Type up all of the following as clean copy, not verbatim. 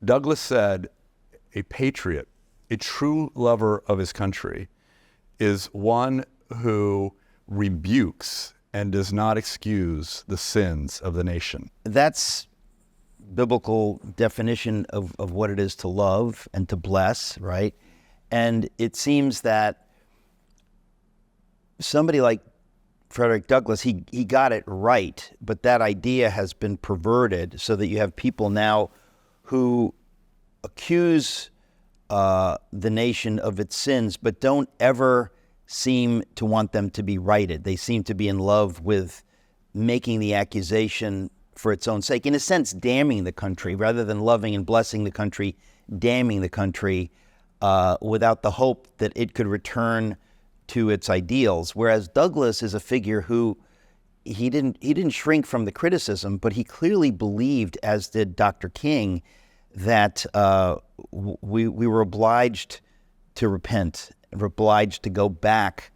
Douglas said, a patriot, a true lover of his country, is one who rebukes and does not excuse the sins of the nation. That's biblical definition of what it is to love and to bless, right? And it seems that somebody like Frederick Douglass, he got it right, but that idea has been perverted so that you have people now who accuse the nation of its sins, but don't ever seem to want them to be righted. They seem to be in love with making the accusation for its own sake, in a sense, damning the country, rather than loving and blessing the country, damning the country without the hope that it could return to its ideals. Whereas Douglass is a figure who he didn't shrink from the criticism, but he clearly believed, as did Dr. King, that we were obliged to repent, obliged to go back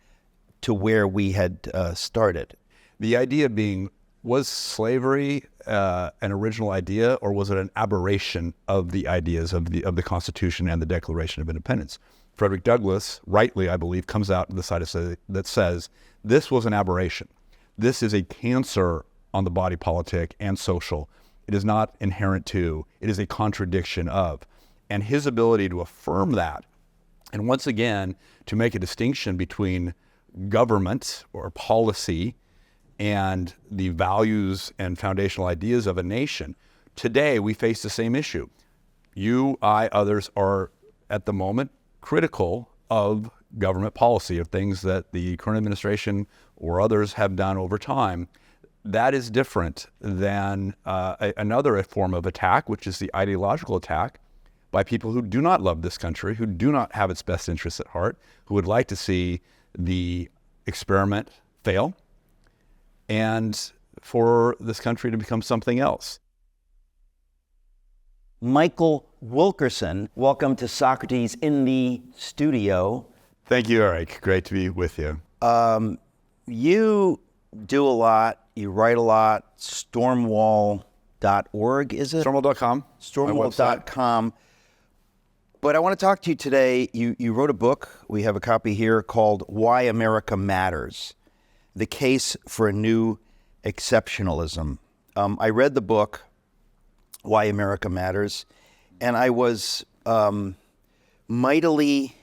to where we had started. The idea being, was slavery an original idea, or was it an aberration of the ideas of the Constitution and the Declaration of Independence? Frederick Douglass, rightly, I believe, comes out to the side that says this was an aberration. This is a cancer on the body politic and social. It is not inherent to, it is a contradiction of. And his ability to affirm that, and once again, to make a distinction between government or policy and the values and foundational ideas of a nation. Today, we face the same issue. You, I, others are, at the moment, critical of government policy, of things that the current administration or others have done over time. That is different than another form of attack, which is the ideological attack by people who do not love this country, who do not have its best interests at heart, who would like to see the experiment fail, and for this country to become something else. Michael Wilkerson, welcome to Socrates in the studio. Thank you, Eric. Great to be with you. You do a lot, you write a lot, stormwall.org, is it? Stormwall.com. Stormwall.com. But I want to talk to you today. You wrote a book, we have a copy here, called Why America Matters, The Case for a New Exceptionalism. I read the book, Why America Matters, and I was mightily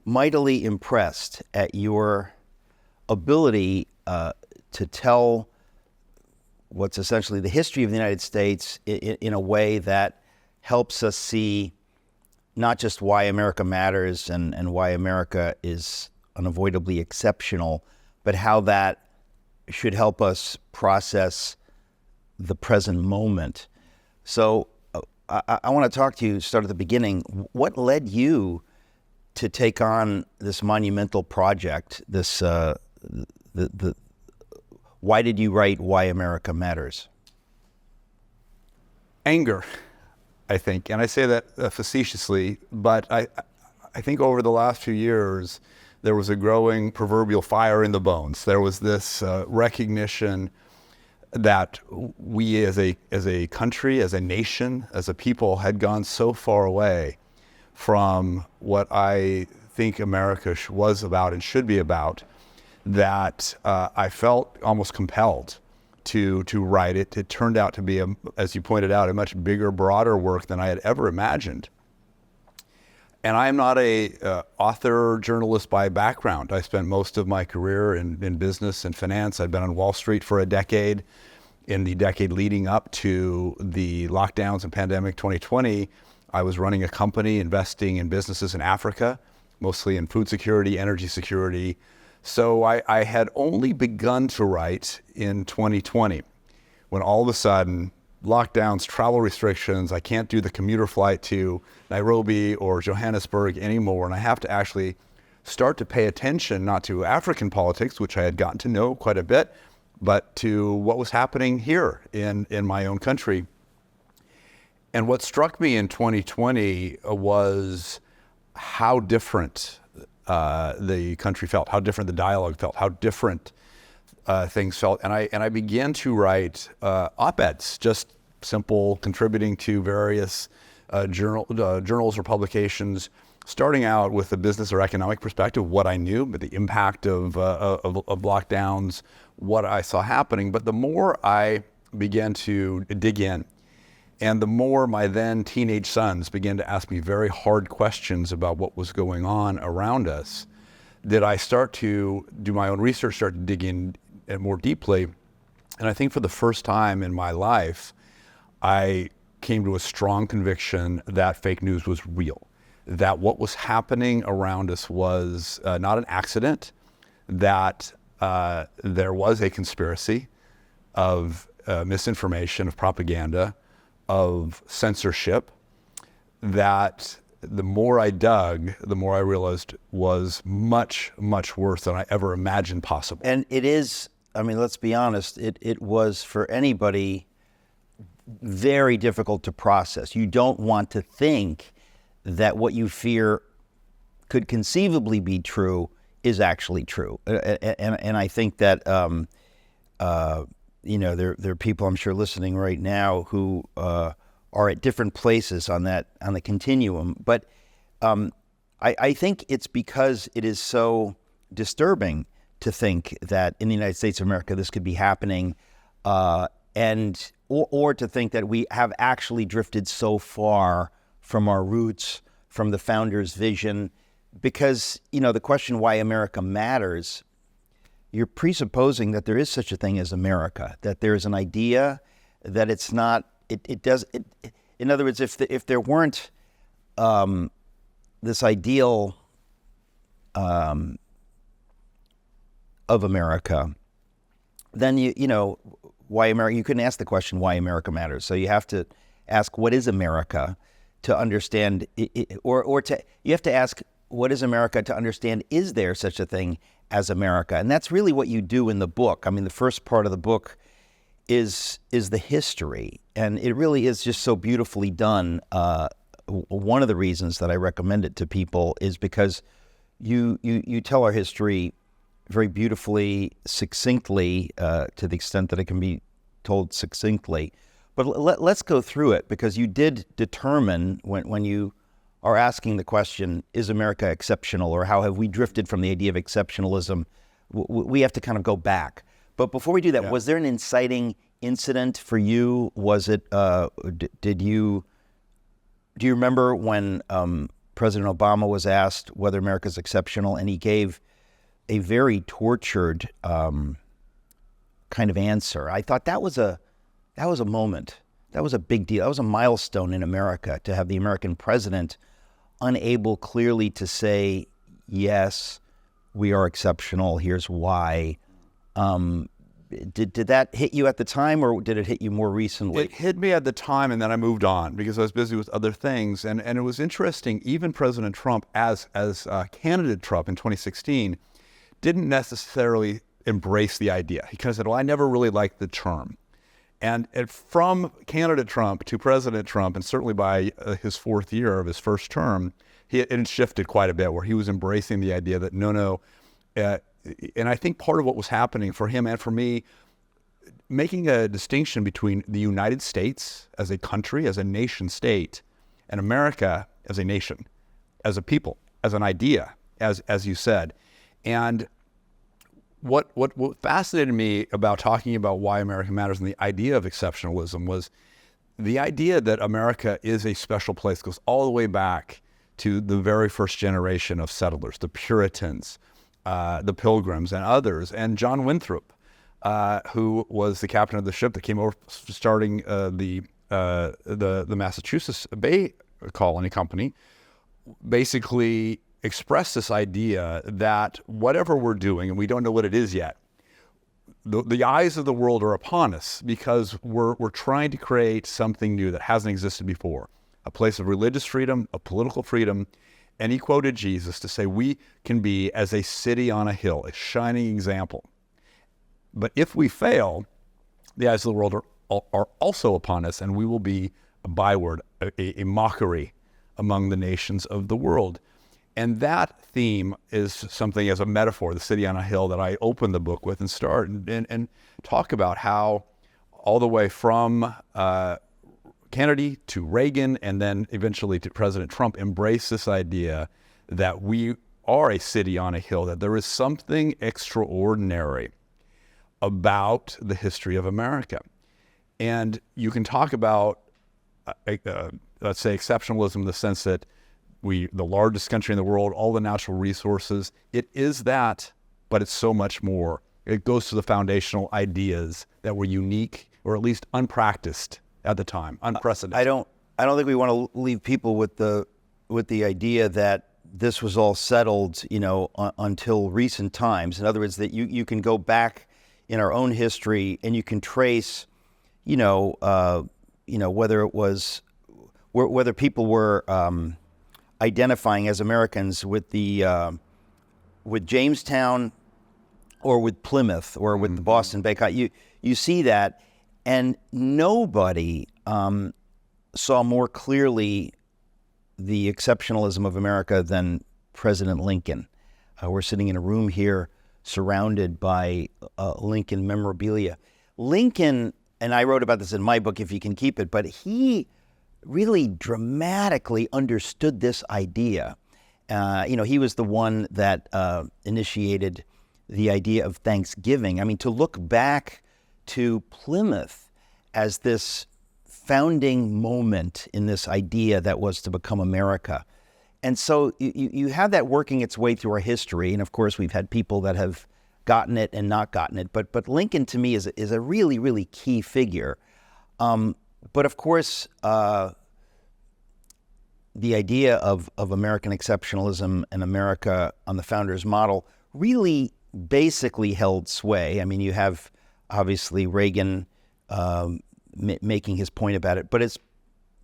impressed at your ability to tell what's essentially the history of the United States in a way that helps us see not just why America matters and why America is unavoidably exceptional, but how that should help us process the present moment. So I want to talk to you, start at the beginning. What led you to take on this monumental project? Why did you write Why America Matters? Anger, I think, and I say that facetiously, but I think over the last few years, there was a growing proverbial fire in the bones. There was this recognition that we as a country, as a nation, as a people had gone so far away from what I think America was about and should be about, that I felt almost compelled to write it. It turned out to be, as you pointed out, a much bigger, broader work than I had ever imagined. And I am not a author, journalist by background. I spent most of my career in business and finance. I'd been on Wall Street for a decade. In the decade leading up to the lockdowns and pandemic 2020, I was running a company investing in businesses in Africa, mostly in food security, energy security. So I had only begun to write in 2020, when all of a sudden, lockdowns, travel restrictions, I can't do the commuter flight to Nairobi or Johannesburg anymore, and I have to actually start to pay attention, not to African politics, which I had gotten to know quite a bit, but to what was happening here in my own country. And what struck me in 2020 was how different the country felt, how different the dialogue felt, how different things felt. And I began to write op-eds, just simple, contributing to various journals or publications, starting out with a business or economic perspective, what I knew, but the impact of lockdowns, what I saw happening. But the more I began to dig in, and the more my then teenage sons began to ask me very hard questions about what was going on around us, did I start to do my own research, start to dig in more deeply. And I think for the first time in my life, I came to a strong conviction that fake news was real, that what was happening around us was not an accident, that there was a conspiracy of misinformation, of propaganda, of censorship, that the more I dug, the more I realized was much, much worse than I ever imagined possible. And it is, I mean, let's be honest, it was for anybody very difficult to process. You don't want to think that what you fear could conceivably be true is actually true. And I think that, there are people I'm sure listening right now who are at different places on the continuum. But I think it's because it is so disturbing to think that in the United States of America this could be happening, or to think that we have actually drifted so far from our roots, from the founders' vision. Because, the question why America matters, you're presupposing that there is such a thing as America, that there is an idea, that it's not, in other words, if there weren't this ideal of America, then why America? You couldn't ask the question why America matters. So you have to ask what is America to understand, you have to ask what is America to understand. Is there such a thing as America? And that's really what you do in the book. I mean, the first part of the book is the history, and it really is just so beautifully done. One of the reasons that I recommend it to people is because you tell our history very beautifully, succinctly, to the extent that it can be told succinctly. But let's go through it, because you did determine when you are asking the question, is America exceptional, or how have we drifted from the idea of exceptionalism? We have to kind of go back. But before we do that, was there an inciting incident for you? Was it, do you remember when President Obama was asked whether America's exceptional, and he gave a very tortured kind of answer? I thought that was a moment. That was a big deal. That was a milestone in America, to have the American president unable clearly to say, yes, we are exceptional, here's why. Did that hit you at the time, or did it hit you more recently? It hit me at the time, and then I moved on because I was busy with other things. And it was interesting, even President Trump, as candidate Trump in 2016, didn't necessarily embrace the idea. He kind of said, well, I never really liked the term. And from candidate Trump to President Trump, and certainly by his fourth year of his first term, it shifted quite a bit, where he was embracing the idea that no. And I think part of what was happening for him and for me, making a distinction between the United States as a country, as a nation state, and America as a nation, as a people, as an idea, as you said. And what fascinated me about talking about why America matters and the idea of exceptionalism was the idea that America is a special place. It goes all the way back to the very first generation of settlers, the Puritans, the Pilgrims, and others, and John Winthrop, who was the captain of the ship that came over starting the Massachusetts Bay Colony Company, basically expressed this idea that whatever we're doing, and we don't know what it is yet, the eyes of the world are upon us, because we're trying to create something new that hasn't existed before, a place of religious freedom, of political freedom. And he quoted Jesus to say, we can be as a city on a hill, a shining example. But if we fail, the eyes of the world are also upon us, and we will be a byword, a mockery among the nations of the world. And that theme is something, as a metaphor, the city on a hill, that I open the book with and start and talk about how all the way from Kennedy to Reagan and then eventually to President Trump embraced this idea that we are a city on a hill, that there is something extraordinary about the history of America. And you can talk about, let's say, exceptionalism in the sense that the largest country in the world, all the natural resources, it is that, but it's so much more. It goes to the foundational ideas that were unique or at least unpracticed at the time, unprecedented. I don't think we want to leave people with the idea that this was all settled, until recent times. In other words, that you can go back in our own history and you can trace, whether it was whether people were identifying as Americans with with Jamestown or with Plymouth or with the Boston Bay. You see that, and nobody saw more clearly the exceptionalism of America than President Lincoln. We're sitting in a room here surrounded by Lincoln memorabilia. Lincoln, and I wrote about this in my book, If You Can Keep It, but he really dramatically understood this idea. He was the one that initiated the idea of Thanksgiving. I mean, to look back to Plymouth as this founding moment in this idea that was to become America. And so you have that working its way through our history. And of course, we've had people that have gotten it and not gotten it. But Lincoln, to me, is a really, really key figure. But of course, the idea of American exceptionalism and America on the founders' model really basically held sway. I mean, you have obviously Reagan making his point about it, but it's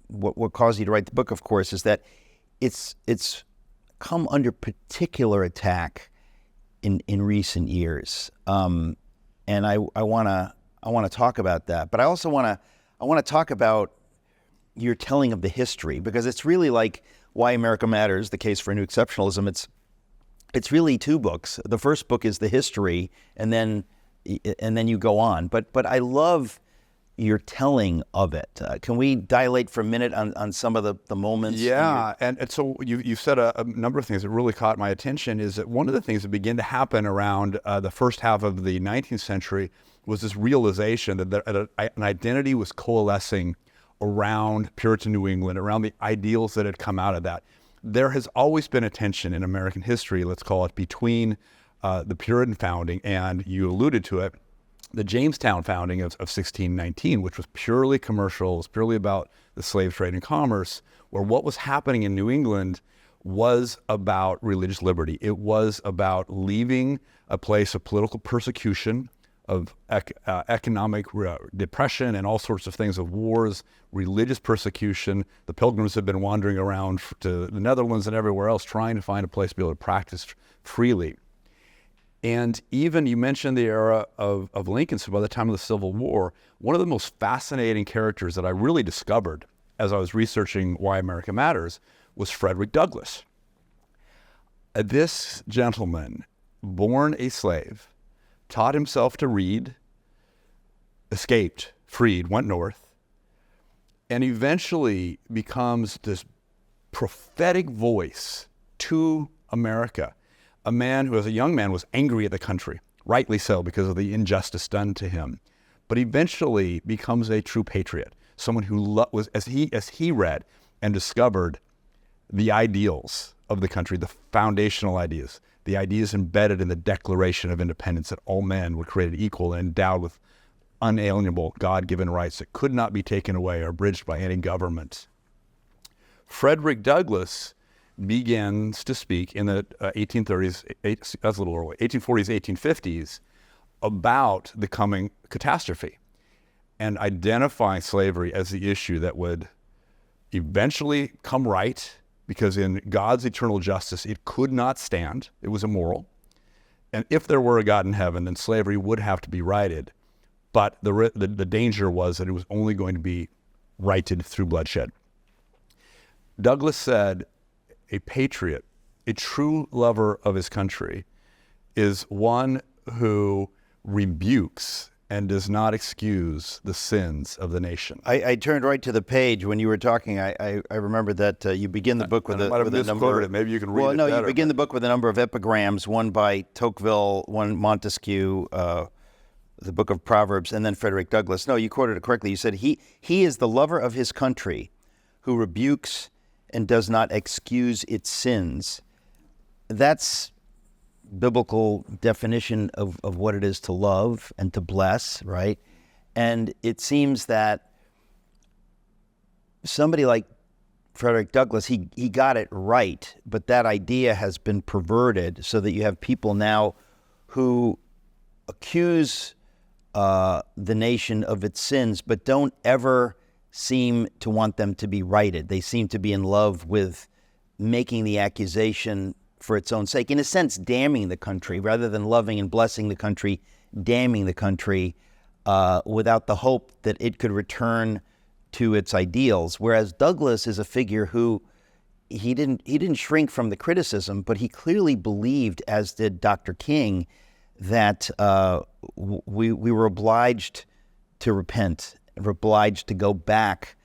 what caused you to write the book, of course, is that it's come under particular attack in recent years, and I want to talk about that. But I also want to talk about your telling of the history, because it's really like Why America Matters: The Case for a New Exceptionalism. It's really two books. The first book is the history, and then you go on. But I love your telling of it. Can we dilate for a minute on some of the moments? Yeah, and so you said a number of things that really caught my attention. Is that one of the things that began to happen around the first half of the 19th century was this realization that an identity was coalescing around Puritan New England, around the ideals that had come out of that. There has always been a tension in American history, let's call it, between the Puritan founding and, you alluded to it, the Jamestown founding of 1619, which was purely commercial, it was purely about the slave trade and commerce, where what was happening in New England was about religious liberty. It was about leaving a place of political persecution, of economic depression and all sorts of things, of wars, religious persecution. The Pilgrims have been wandering around to the Netherlands and everywhere else trying to find a place to be able to practice freely. And even, you mentioned the era of Lincoln, so by the time of the Civil War, one of the most fascinating characters that I really discovered as I was researching Why America Matters was Frederick Douglass. This gentleman, born a slave, taught himself to read, escaped, freed, went north, and eventually becomes this prophetic voice to America. A man who, as a young man, was angry at the country, rightly so, because of the injustice done to him, but eventually becomes a true patriot, someone who was, as he read and discovered the ideals of the country, the foundational ideas, the ideas embedded in the Declaration of Independence, that all men were created equal and endowed with unalienable God-given rights that could not be taken away or abridged by any government. Frederick Douglass begins to speak in the 1830s, that's a little early, 1840s, 1850s, about the coming catastrophe and identifying slavery as the issue that would eventually come right, because in God's eternal justice, it could not stand. It was immoral. And if there were a God in heaven, then slavery would have to be righted. But the danger was that it was only going to be righted through bloodshed. Douglass said, a patriot, a true lover of his country, is one who rebukes and does not excuse the sins of the nation. I turned right to the page when you were talking. I remember that you begin the book with I might have a number. misquoted it. Maybe you can read Well, it no, better. you begin the book with a number of epigrams, one by Tocqueville, one Montesquieu, the book of Proverbs, and then Frederick Douglass. No, you quoted it correctly. You said, he is the lover of his country who rebukes and does not excuse its sins. That's biblical definition of what it is to love and to bless, right? And it seems that somebody like Frederick Douglass, he got it right, but that idea has been perverted so that you have people now who accuse the nation of its sins, but don't ever seem to want them to be righted. They seem to be in love with making the accusation for its own sake, in a sense, damning the country rather than loving and blessing the country, damning the country without the hope that it could return to its ideals. Whereas Douglass is a figure who he didn't shrink from the criticism, but he clearly believed, as did Dr. King, that we were obliged to repent, obliged to go back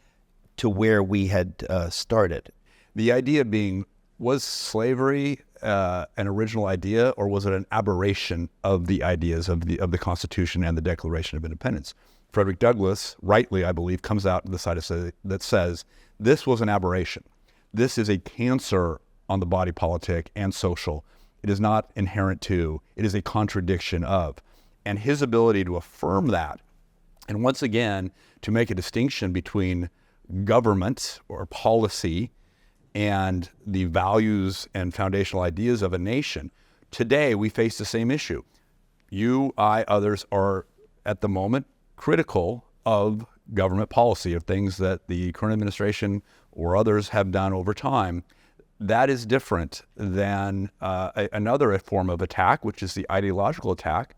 to where we had started. The idea being, was slavery an original idea, or was it an aberration of the ideas of the Constitution and the Declaration of Independence? Frederick Douglass, rightly, I believe, comes out to the side that says this was an aberration. This is a cancer on the body politic and social. It is not inherent to, it is a contradiction of. And his ability to affirm that, and once again, to make a distinction between government or policy and the values and foundational ideas of a nation. Today, we face the same issue. You, I, others are, at the moment, critical of government policy, of things that the current administration or others have done over time. That is different than another form of attack, which is the ideological attack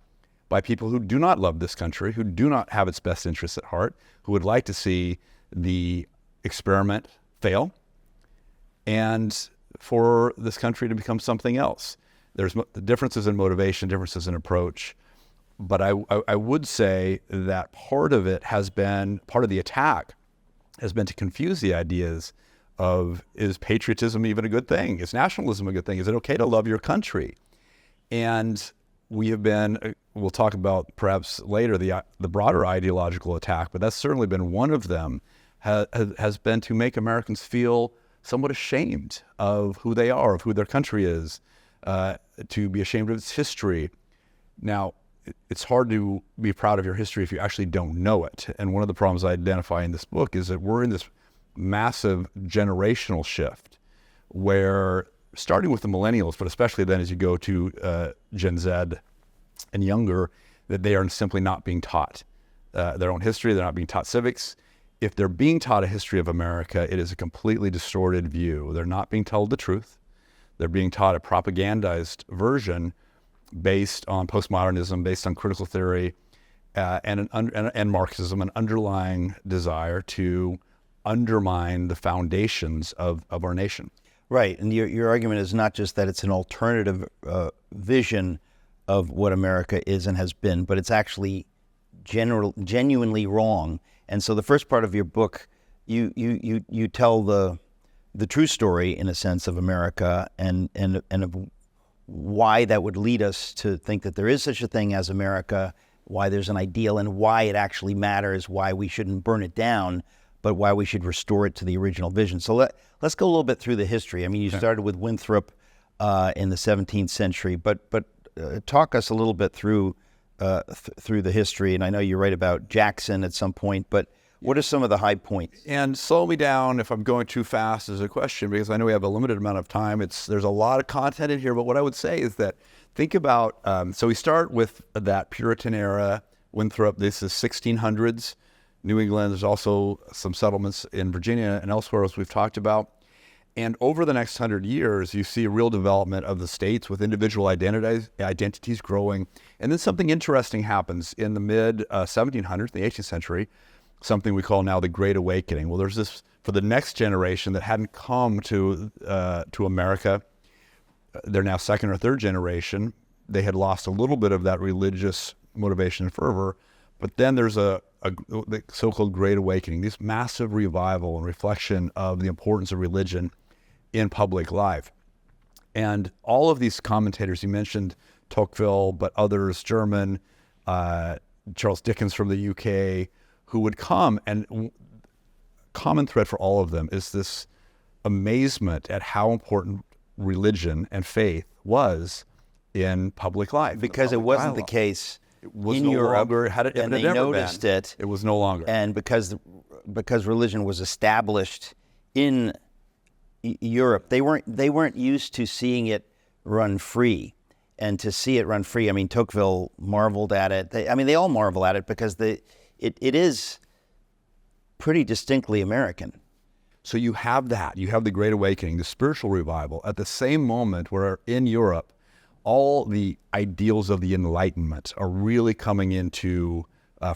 by people who do not love this country, who do not have its best interests at heart, who would like to see the experiment fail, and for this country to become something else. There's differences in motivation, differences in approach, but I would say that part of it has been, part of the attack has been to confuse the ideas of, is patriotism even a good thing? Is nationalism a good thing? Is it okay to love your country? And we have been, we'll talk about perhaps later the broader ideological attack, but that's certainly been one of them, has been to make Americans feel somewhat ashamed of who they are, of who their country is, to be ashamed of its history. Now, it's hard to be proud of your history if you actually don't know it. And one of the problems I identify in this book is that we're in this massive generational shift where, starting with the millennials, but especially then as you go to Gen Z and younger, that they are simply not being taught their own history. They're not being taught civics. If they're being taught a history of America, it is a completely distorted view. They're not being told the truth. They're being taught a propagandized version based on postmodernism, based on critical theory, and Marxism, an underlying desire to undermine the foundations of our nation. Right, and your argument is not just that it's an alternative vision of what America is and has been, but it's actually genuinely wrong. And so the first part of your book, you tell the true story, in a sense, of America and of why that would lead us to think that there is such a thing as America, why there's an ideal, and why it actually matters, why we shouldn't burn it down, but why we should restore it to the original vision. So let's go a little bit through the history. I mean, you started with Winthrop in the 17th century, but talk us a little bit through the history. And I know you write about Jackson at some point, but what are some of the high points? And slow me down if I'm going too fast as a question, because I know we have a limited amount of time. There's a lot of content in here, but what I would say is that think about, so we start with that Puritan era, Winthrop, this is 1600s, New England. There's also some settlements in Virginia and elsewhere, as we've talked about. And over the next 100 years, you see a real development of the states with individual identities growing. And then something interesting happens in the mid-1700s, the 18th century, something we call now the Great Awakening. Well, there's this, for the next generation that hadn't come to America, they're now second or third generation. They had lost a little bit of that religious motivation and fervor, But then there's the so-called Great Awakening, this massive revival and reflection of the importance of religion in public life. And all of these commentators, you mentioned Tocqueville, but others, German, Charles Dickens from the UK, who would come, and common thread for all of them is this amazement at how important religion and faith was in public life. Because it wasn't the case in Europe, and they noticed it. It was no longer. And because religion was established in Europe, they weren't used to seeing it run free. And to see it run free, I mean, Tocqueville marveled at it. They all marvel at it because it is pretty distinctly American. So you have that. You have the Great Awakening, the spiritual revival, at the same moment where in Europe, all the ideals of the Enlightenment are really coming into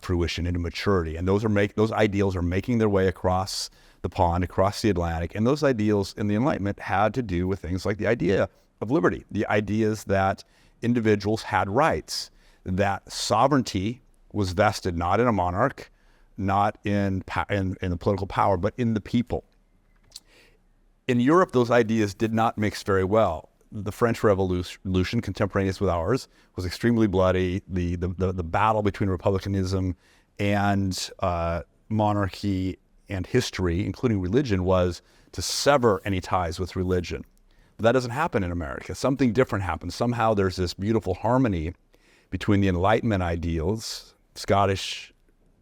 fruition, into maturity. And those ideals are making their way across the pond, across the Atlantic. And those ideals in the Enlightenment had to do with things like the idea of liberty, the ideas that individuals had rights, that sovereignty was vested not in a monarch, not in the political power, but in the people. In Europe, those ideas did not mix very well. The French Revolution, contemporaneous with ours, was extremely bloody. The battle between republicanism and monarchy and history, including religion, was to sever any ties with religion. But that doesn't happen in America. Something different happens. Somehow there's this beautiful harmony between the Enlightenment ideals, Scottish,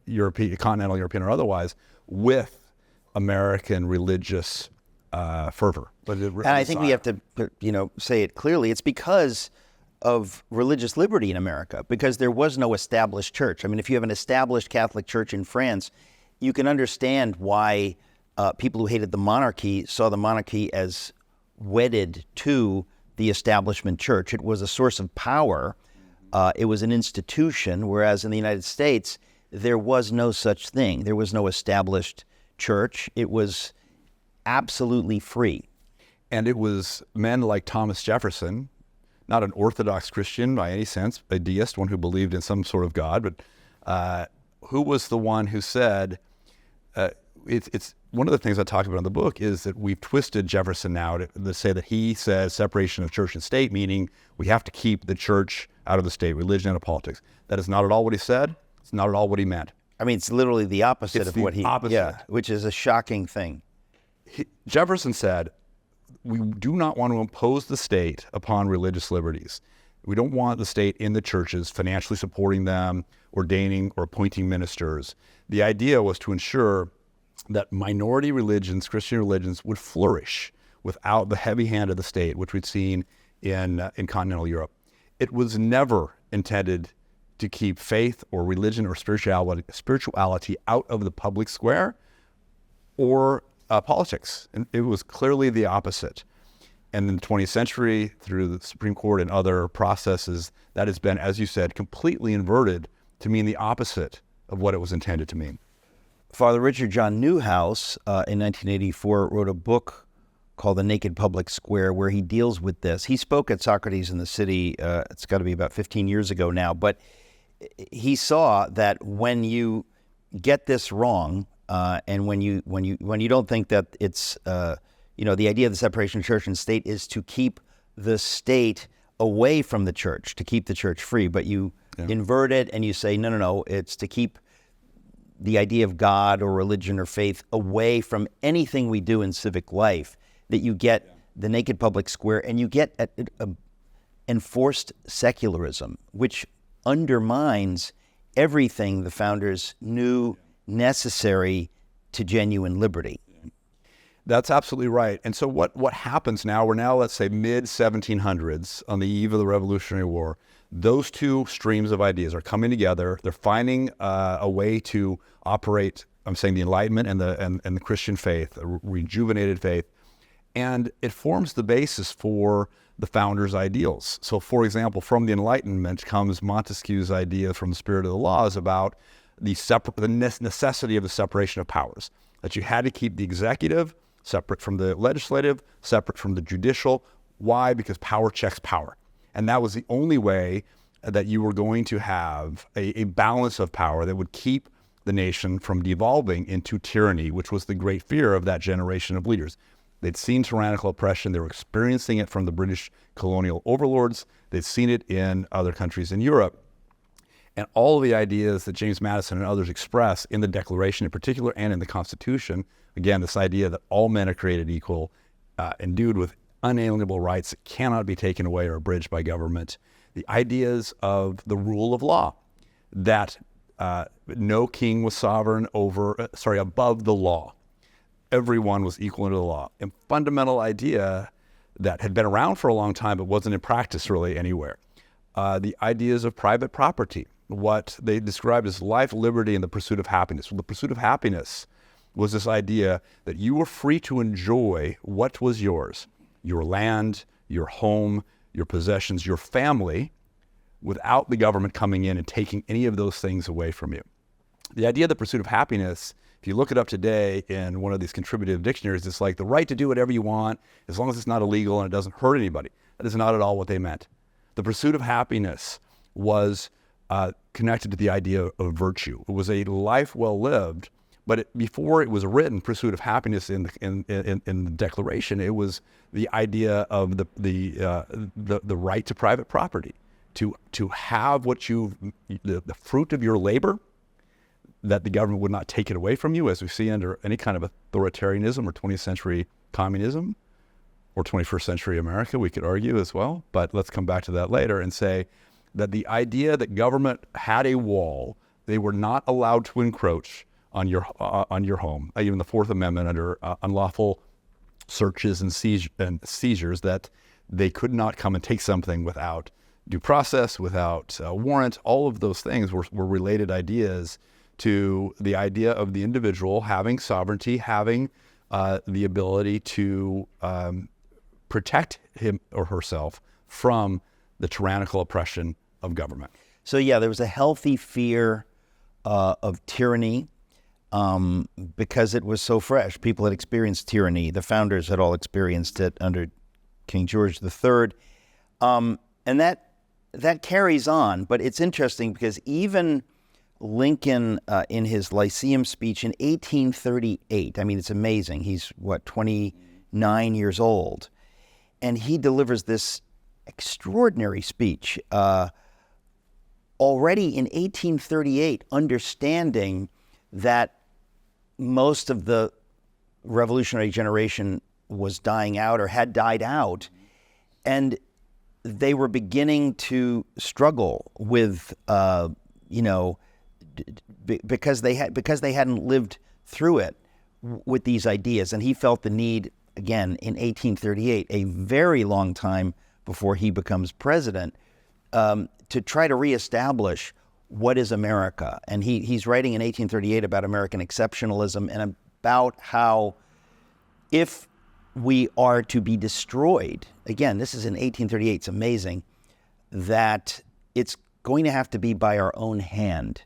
European, continental European or otherwise, with American religious fervor. And I think we have to, say it clearly. It's because of religious liberty in America, because there was no established church. I mean, if you have an established Catholic Church in France, you can understand why people who hated the monarchy saw the monarchy as wedded to the establishment church. It was a source of power. It was an institution, whereas in the United States, there was no such thing. There was no established church. It was absolutely free. And it was men like Thomas Jefferson, not an Orthodox Christian by any sense, a deist, one who believed in some sort of God, but who was the one who said, it's one of the things I talked about in the book is that we've twisted Jefferson now to say that he says separation of church and state, meaning we have to keep the church out of the state, religion out of politics. That is not at all what he said. It's not at all what he meant. I mean, it's literally the opposite of what he, opposite. Which is a shocking thing. Jefferson said, we do not want to impose the state upon religious liberties. We don't want the state in the churches financially supporting them, ordaining or appointing ministers. The idea was to ensure that minority religions, Christian religions, would flourish without the heavy hand of the state, which we'd seen in continental Europe. It was never intended to keep faith or religion or spirituality out of the public square or politics. And it was clearly the opposite. And in the 20th century, through the Supreme Court and other processes, that has been, as you said, completely inverted to mean the opposite of what it was intended to mean. Father Richard John Newhouse, in 1984, wrote a book called The Naked Public Square, where he deals with this. He spoke at Socrates in the City, it's got to be about 15 years ago now, but he saw that when you get this wrong, and when you don't think that it's the idea of the separation of church and state is to keep the state away from the church, to keep the church free, but you invert it and you say no, it's to keep the idea of God or religion or faith away from anything we do in civic life, that you get the naked public square and you get enforced secularism, which undermines everything the founders knew necessary to genuine liberty. That's absolutely right. And so what happens now, we're now, let's say, mid-1700s on the eve of the Revolutionary War. Those two streams of ideas are coming together. They're finding a way to operate, I'm saying the Enlightenment and the Christian faith, a rejuvenated faith. And it forms the basis for the founders' ideals. So, for example, from the Enlightenment comes Montesquieu's idea from the Spirit of the Laws about the necessity of the separation of powers, that you had to keep the executive separate from the legislative, separate from the judicial. Why? Because power checks power. And that was the only way that you were going to have a balance of power that would keep the nation from devolving into tyranny, which was the great fear of that generation of leaders. They'd seen tyrannical oppression. They were experiencing it from the British colonial overlords. They'd seen it in other countries in Europe. And all of the ideas that James Madison and others express in the Declaration in particular and in the Constitution, again, this idea that all men are created equal, endued with unalienable rights that cannot be taken away or abridged by government, the ideas of the rule of law, that no king was sovereign above the law. Everyone was equal under the law. A fundamental idea that had been around for a long time but wasn't in practice really anywhere. The ideas of private property, what they described as life, liberty, and the pursuit of happiness. Well, the pursuit of happiness was this idea that you were free to enjoy what was yours, your land, your home, your possessions, your family, without the government coming in and taking any of those things away from you. The idea of the pursuit of happiness, if you look it up today in one of these contributive dictionaries, it's like the right to do whatever you want as long as it's not illegal and it doesn't hurt anybody. That is not at all what they meant. The pursuit of happiness was connected to the idea of virtue. It was a life well lived, but before it was written, pursuit of happiness in the Declaration, it was the idea of the right to private property, to have what the fruit of your labor, that the government would not take it away from you, as we see under any kind of authoritarianism or 20th century communism or 21st century America, we could argue as well. But let's come back to that later and say that the idea that government had a wall, they were not allowed to encroach on your home. Even the Fourth Amendment under unlawful searches and seizures, that they could not come and take something without due process, without warrant. All of those things were related ideas to the idea of the individual having sovereignty, having the ability to protect him or herself from the tyrannical oppression of government. So yeah, there was a healthy fear of tyranny because it was so fresh. People had experienced tyranny. The founders had all experienced it under King George III. And that carries on, but it's interesting because even Lincoln, in his Lyceum speech in 1838, I mean, it's amazing. He's, 29 years old. And he delivers this extraordinary speech already in 1838, understanding that most of the revolutionary generation was dying out or had died out. And they were beginning to struggle with, because they hadn't lived through it with these ideas. And he felt the need, again, in 1838, a very long time before he becomes president, to try to reestablish what is America. And he's writing in 1838 about American exceptionalism and about how if we are to be destroyed, again, this is in 1838, it's amazing, that it's going to have to be by our own hand.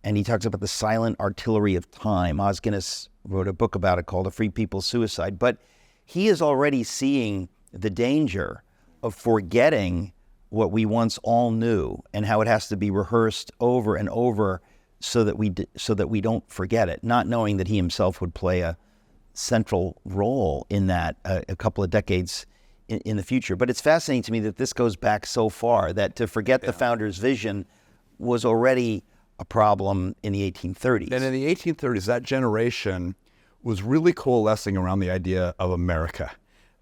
And he talks about the silent artillery of time. Os Guinness wrote a book about it called A Free People's Suicide. But he is already seeing the danger of forgetting what we once all knew and how it has to be rehearsed over and over so that we don't forget it, not knowing that he himself would play a central role in that a couple of decades in the future. But it's fascinating to me that this goes back so far, that to forget the founders' vision was already a problem in the 1830s. And in the 1830s, that generation was really coalescing around the idea of America.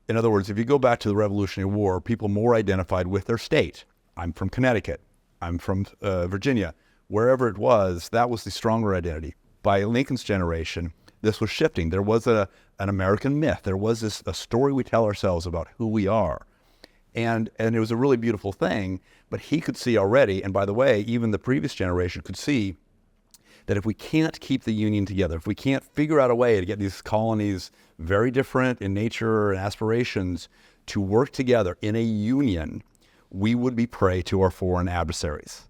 In other words, if you go back to the Revolutionary War, people more identified with their state. I'm from Connecticut. I'm from Virginia. Wherever it was, that was the stronger identity. By Lincoln's generation, this was shifting. There was an American myth. There was a story we tell ourselves about who we are. And it was a really beautiful thing, but he could see already, and by the way, even the previous generation could see that if we can't keep the Union together, if we can't figure out a way to get these colonies very different in nature and aspirations to work together in a union, we would be prey to our foreign adversaries.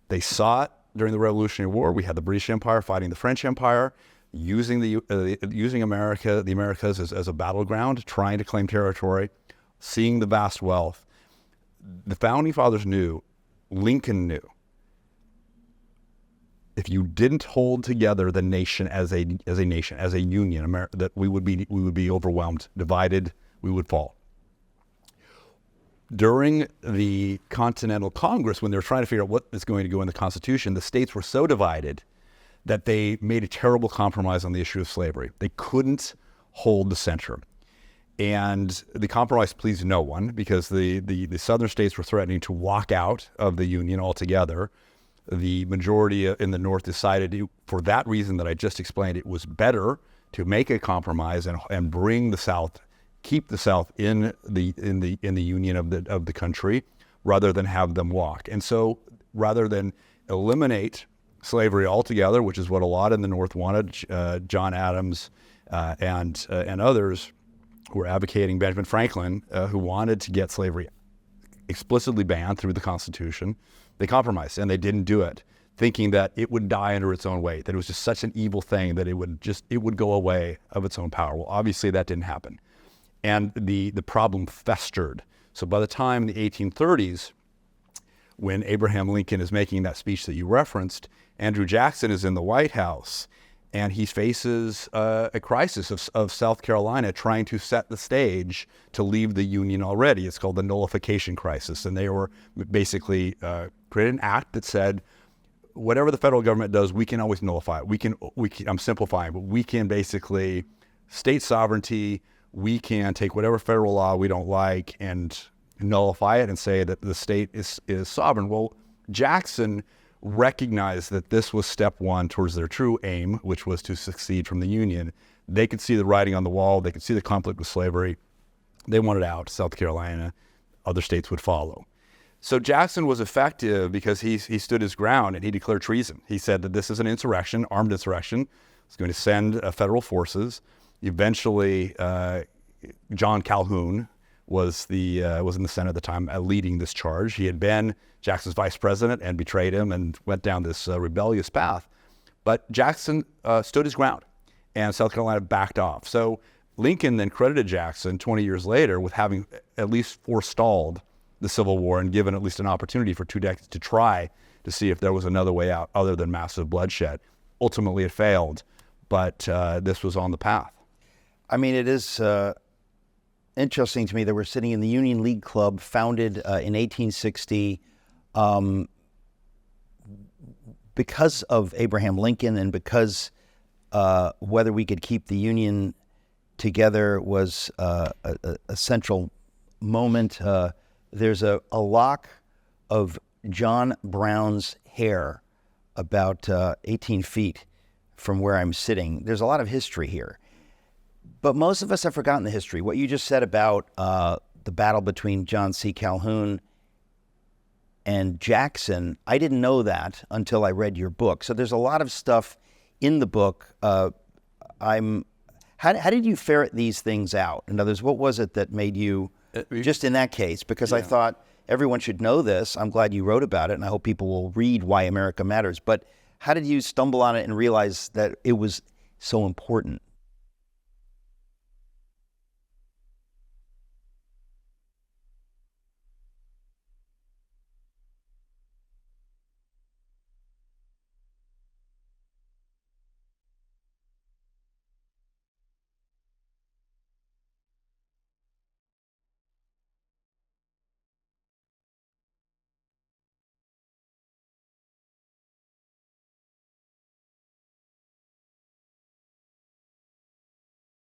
They saw it during the Revolutionary War. We had the British Empire fighting the French Empire, using the Americas as a battleground, trying to claim territory, seeing the vast wealth. The Founding Fathers knew Lincoln knew if you didn't hold together the nation as a nation, as a union, that we would be overwhelmed, divided, we would fall. During the Continental Congress, when they were trying to figure out what is going to go in the Constitution, the states were so divided that they made a terrible compromise on the issue of slavery. They couldn't hold the center. And the compromise pleased no one, because the southern states were threatening to walk out of the Union altogether. The majority in the North decided, for that reason that I just explained, it was better to make a compromise and bring the South, keep the South in the union of the country, rather than have them walk. And so, rather than eliminate slavery altogether, which is what a lot in the North wanted, John Adams and others who were advocating, Benjamin Franklin, who wanted to get slavery explicitly banned through the Constitution, they compromised, and they didn't do it, thinking that it would die under its own weight, that it was just such an evil thing that it would go away of its own power. Well, obviously that didn't happen. And the problem festered. So by the time in the 1830s, when Abraham Lincoln is making that speech that you referenced, Andrew Jackson is in the White House, and he faces a crisis of South Carolina trying to set the stage to leave the Union already. It's called the nullification crisis. And they were basically created an act that said, whatever the federal government does, we can always nullify it. We can, I'm simplifying, but we can basically, state sovereignty, we can take whatever federal law we don't like and nullify it and say that the state is sovereign. Well, Jackson recognized that this was step one towards their true aim, which was to secede from the Union. They could see the writing on the wall. They could see the conflict with slavery. They wanted out. South Carolina, other states would follow. So Jackson was effective because he stood his ground and he declared treason. He said that this is an insurrection, armed insurrection. He's going to send federal forces. Eventually, John Calhoun was in the Senate at the time, leading this charge. He had been Jackson's vice president and betrayed him and went down this rebellious path. But Jackson stood his ground, and South Carolina backed off. So Lincoln then credited Jackson 20 years later with having at least forestalled the Civil War and given at least an opportunity for 2 decades to try to see if there was another way out other than massive bloodshed. Ultimately, it failed, but this was on the path. I mean, it is interesting to me that we're sitting in the Union League Club, founded in 1860, because of Abraham Lincoln, and because whether we could keep the Union together was a central moment. There's a lock of John Brown's hair about 18 feet from where I'm sitting. There's a lot of history here. But most of us have forgotten the history. What you just said about the battle between John C. Calhoun and Jackson, I didn't know that until I read your book. So there's a lot of stuff in the book. How did you ferret these things out? In other words, what was it that made you, just in that case? Because I thought everyone should know this. I'm glad you wrote about it, and I hope people will read Why America Matters. But how did you stumble on it and realize that it was so important?